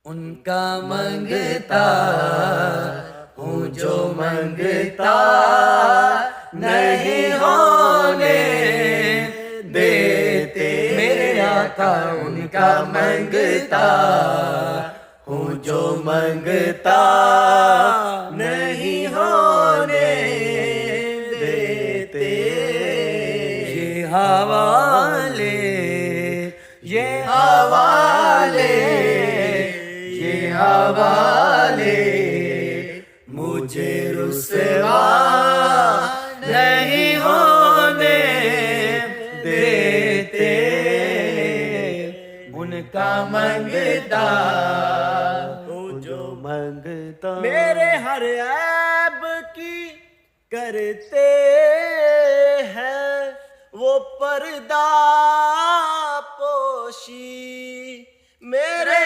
उनका मंगता हूँ जो मंगता नहीं होने देते। मेरे आका उनका मंगता हूँ जो मंगता नहीं होने देते। ये हवाले ये हवाले ये हवाले मुझे रुसवा नहीं होने देते। उनका मंगता हूँ जो मंगता। मेरे हर ऐब की करते हैं वो पर्दा पोशी। मेरे